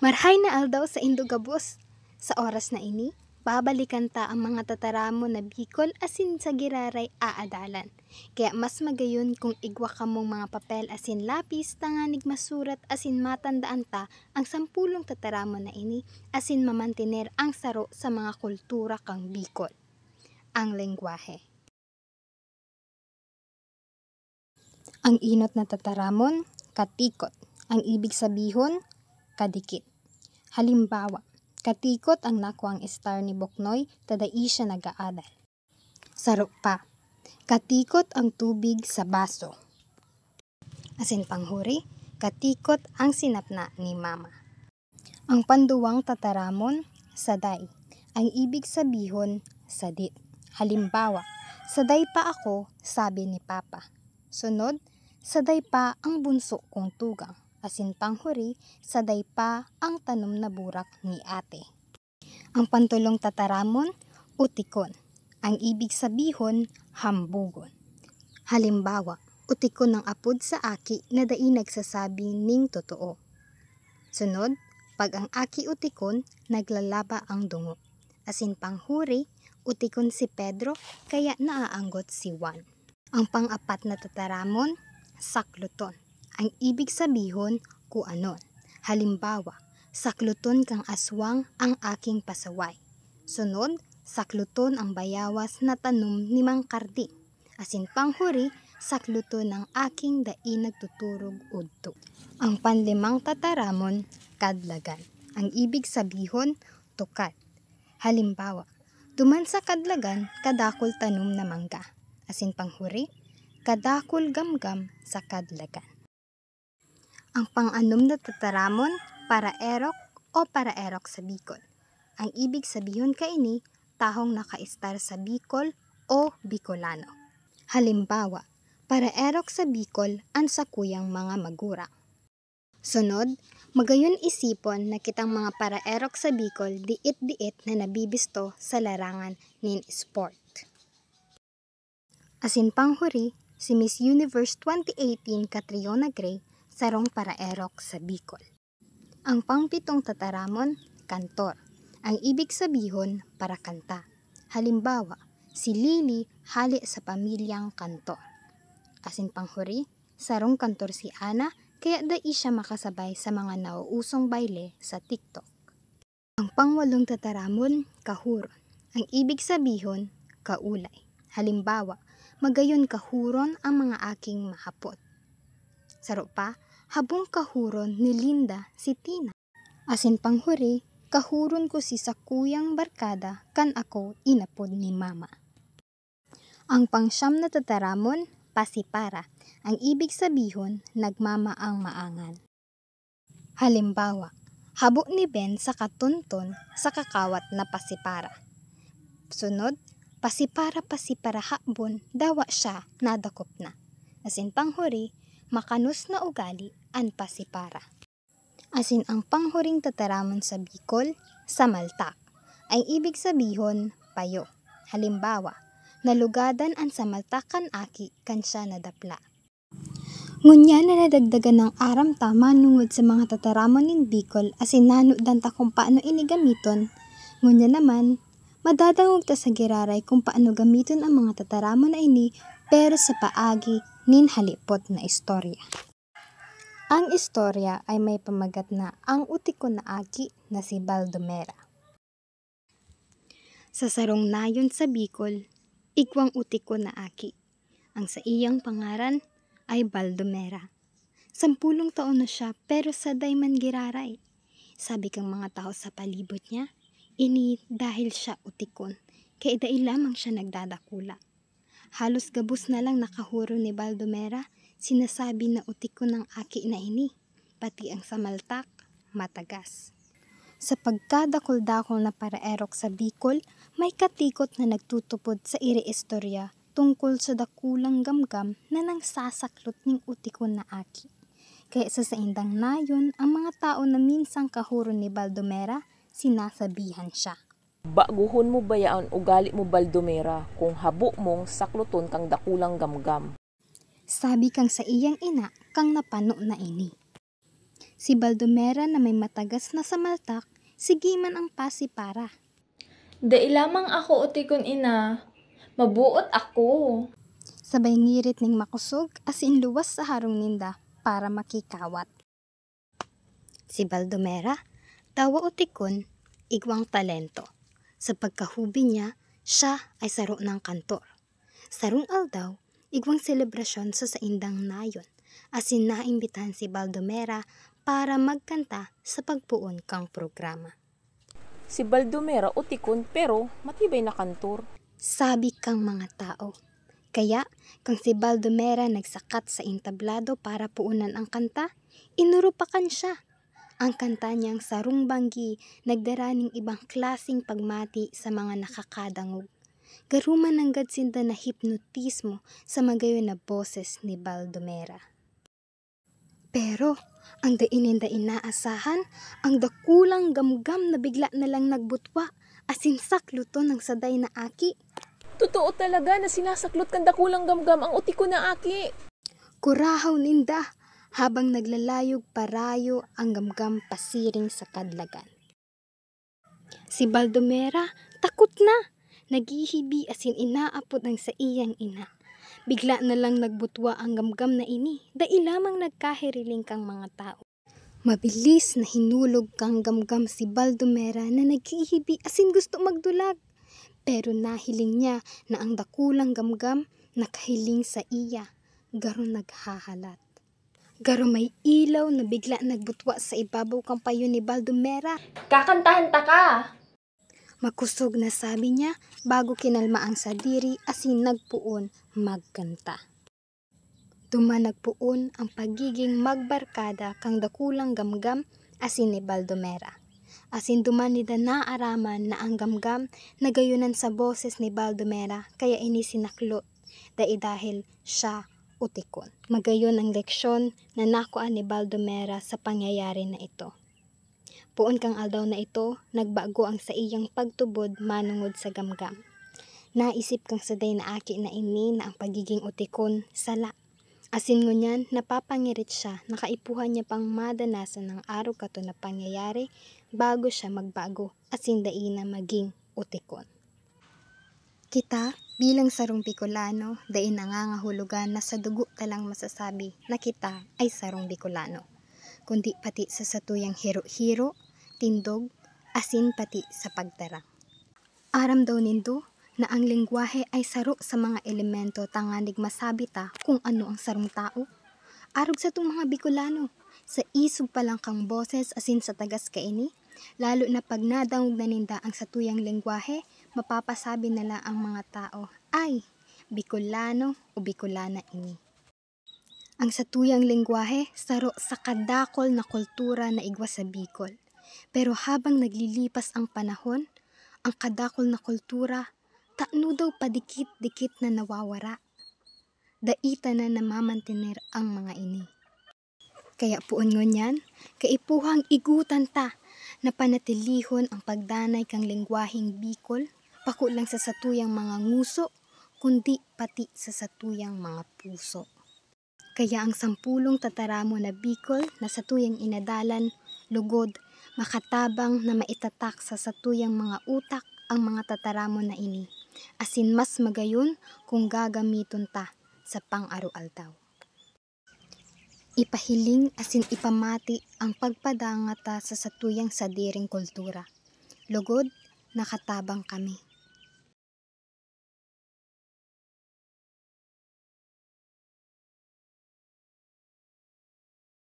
Marhay na aldaw sa Indogabos. Sa oras na ini, babalikan ta ang mga tataramo na Bicol asin sa giraray aadalan. Kaya mas magayon kung igwa ka mong mga papel asin lapis tanganig masurat asin matandaan ta ang 10 tataramo na ini asin mamantiner ang saro sa mga kultura kang Bicol. Ang lengguwahe. Ang inot na tataramon, katikot. Ang ibig sabihon, kadikit. Halimbawa, katikot ang nakuang star ni Boknoy, tadai siya nag-aadal. Saro pa, katikot ang tubig sa baso. Asin panghuri, katikot ang sinapna ni mama. Ang panduwang tataramon, saday. Ang ibig sabihon, sadit. Halimbawa, saday pa ako, sabi ni papa. Sunod, saday pa ang bunso kong tugang. Asin panghuri, saday pa ang tanom na burak ni ate. Ang pantulong tataramon, utikon. Ang ibig sabihon, hambugon. Halimbawa, utikon ng apod sa aki na dai nagsasabi ning totoo. Sunod, pag ang aki utikon, naglalaba ang dungo. Asin panghuri, utikon si Pedro kaya naaanggot si Juan. Ang pang-apat na tataramon, sakluton. Ang ibig sabihon, kuanon. Halimbawa, sakluton kang aswang ang aking pasaway. Sunod, sakluton ang bayawas na tanom ni Mang Karding. Asin panghuri, sakluton ang aking dai nagtuturog udto. Ang panlimang tataramon, kadlagan. Ang ibig sabihon, tukad. Halimbawa, duman sa kadlagan, kadakol tanom na mangga. Asin panghuri, kadakol gamgam sa kadlagan. Ang pang-anom na tataramon, paraerok o paraerok sa Bicol. Ang ibig sabihin kaini, tahong naka-star sa Bicol o Bicolano. Halimbawa, paraerok sa Bicol ang sakuyang mga magurang. Sunod, magayon isipon na kitang mga paraerok sa Bicol diit-diit na nabibisto sa larangan nin sport. Asin panghuri, si Miss Universe 2018 Catriona Gray, sarong paraerok sa Bicol. Ang pangpitong tataramon, kantor. Ang ibig sabihon, para kanta. Halimbawa, si Lily hali sa pamilyang kantor. Asin panghuri, sarong kantor si Ana, kaya dai siya makasabay sa mga nauusong baile sa TikTok. Ang pangwalong tataramon, kahuron. Ang ibig sabihon, kaulay. Halimbawa, magayon kahuron ang mga aking mahapot. Saro pa, habong kahuron ni Linda si Tina. Asin panghuri, kahuron ko si sakuyang barkada kan ako inapod ni mama. Ang pangsyam na tataramon, pasipara. Ang ibig sabihon, nagmamaang maangan. Halimbawa, habo ni Ben sa katunton sa kakawat na pasipara. Sunod, pasipara habon, dawa siya nadakop na. Asin panghuri, makanos na ugali an pasipara. Asin ang panghuring tataramon sa Bicol, samaltak. Ang ibig sabihon, payo. Halimbawa, nalugadan an samaltakan aki kan siya nadapla. Ngunya na nadagdagan ng aram ta manungod sa mga tataramon nin Bicol asin nanudan ta kung paano inigamiton. Ngunya naman, madadangog ta sa giraray kung paano gamiton ang mga tataramon na ini pero sa paagi nin halipot na istorya. Ang istorya ay may pamagat na ang utikon na aki na si Baldomera. Sa sarong nayon sa Bicol, igwang utikon na aki. Ang sa iyang pangaran ay Baldomera. 10 taon na siya pero saday man giraray. Sabi kang mga tao sa palibot niya, ini dahil siya utikon, kaya dai lamang siya nagdadakula. Halos gabos na lang nakahuro ni Baldomera, sinasabi na utikon ng aki na ini, pati ang samaltak, matagas. Sa pagkadakol-dakol na paraerok sa Bicol, may katikot na nagtutupod sa iri-istorya tungkol sa dakulang gamgam na nangsasaklot ning utikon na aki. Kaya sa saindang nayon, ang mga tao na minsang kahuro ni Baldomera, sinasabihan siya. Baguhon mo bayaan ugali mo Baldomera kung habo mong sakluton kang dakulang gamgam. Sabi kang sa iyang ina kang napano na ini. Si Baldomera na may matagas na samaltak, sigiman ang pasipara. Dai lamang ako utikon ina, mabuot ako. Sabay ngirit ning makusog asin luwas sa harong ninda para makikawat. Si Baldomera, tawa utikon, igwang talento. Sa pagkahubi niya, siya ay saro ng kantor. Sarong aldaw, igwang selebrasyon sa saindang nayon, asin naimbitahan si Baldomera para magkanta sa pagpuon kang programa. Si Baldomera utikon pero matibay na kantor. Sabi kang mga tao. Kaya, kang si Baldomera nagsakat sa entablado para puunan ang kanta, inurupakan siya. Ang kanta niyang Sarong Banggi nagdaraning ibang klasing pagmati sa mga nakakadangog. Garuman ng gadsinda na hipnotismo sa magayon na boses ni Baldomera. Pero, ang dainin inaasahan, ang dakulang gamgam na bigla na lang nagbutwa, asinsak luto ng saday na aki. Totoo talaga na sinasaklot kang dakulang gamgam ang utikon na aki. Kurahaw ninda, habang naglalayog parayo ang gamgam pasiring sa kadlagan. Si Baldomera, takot na, naghihibi asin inaapod ang sa iyang ina. Bigla na lang nagbutwa ang gamgam na ini, dai lamang nagkahiriling kang mga tao. Mabilis na hinulog kang gamgam si Baldomera na naghihibi asin gusto magdulag. Pero nahiling niya na ang dakulang gamgam nakahiling sa iya, garo naghahalat. Garo may ilaw na bigla nagbutwa sa ibabaw kang payo ni Baldomera. Kakantahan ta ka. Makusog na sabi niya bago kinalma ang sadiri asin nagpuon magkanta. Dumanagpuon ang pagiging magbarkada kang dakulang gamgam asin ni Baldomera. Asin duman nida naaraman na ang gamgam nagayunan sa boses ni Baldomera kaya ini sinaklot dahil siya utikon. Magayon ang leksyon na nakuan ni Baldomera sa pangyayari na ito. Puon kang aldaw na ito, nagbago ang sa iyang pagtubod manungod sa gamgam. Naisip kang saday na aki na ini na ang pagiging utikon sala. Asin ngunyan, napapangirit siya, nakaipuhan niya pang madanasan ng araw kato na pangyayari bago siya magbago, asin dai na maging utikon. Kita, bilang sarong Bicolano, dai nangangahulugan na sa dugo talang masasabi na kita ay sarong Bicolano, kundi pati sa satuyang hiro-hiro, tindog, asin pati sa pagtarang. Aram daw nindo na ang lengguwahe ay saro sa mga elemento tanganig masabi ta kung ano ang sarong tao. Arog sa itong mga Bicolano, sa isog pa lang kang boses asin sa tagas kaini, lalo na pag nadangog na ninda ang satuyang lengguwahe, mapapasabi nila ang mga tao, ay, Bicolano o Bicolana ini. Ang satuyang lengguwahe, saro sa kadakol na kultura na igwa sa Bicol. Pero habang naglilipas ang panahon, ang kadakol na kultura, taano daw padikit-dikit na nawawara. Daita na namamantener ang mga ini. Kaya puon ngunyan, kaipuhang igutan ta na panatilihon ang pagdanay kang lengguwaheng Bicol, pako lang sa satuyang mga nguso, kundi pati sa satuyang mga puso. Kaya ang sampulong tataramo na Bicol na satuyang inadalan, lugod, makatabang na maitatak sa satuyang mga utak ang mga tataramo na ini. Asin mas magayon kung gagamiton ta sa pang-aro-aldaw. Ipahiling asin ipamati ang pagpadangata sa satuyang sadiring kultura. Lugod, nakatabang kami.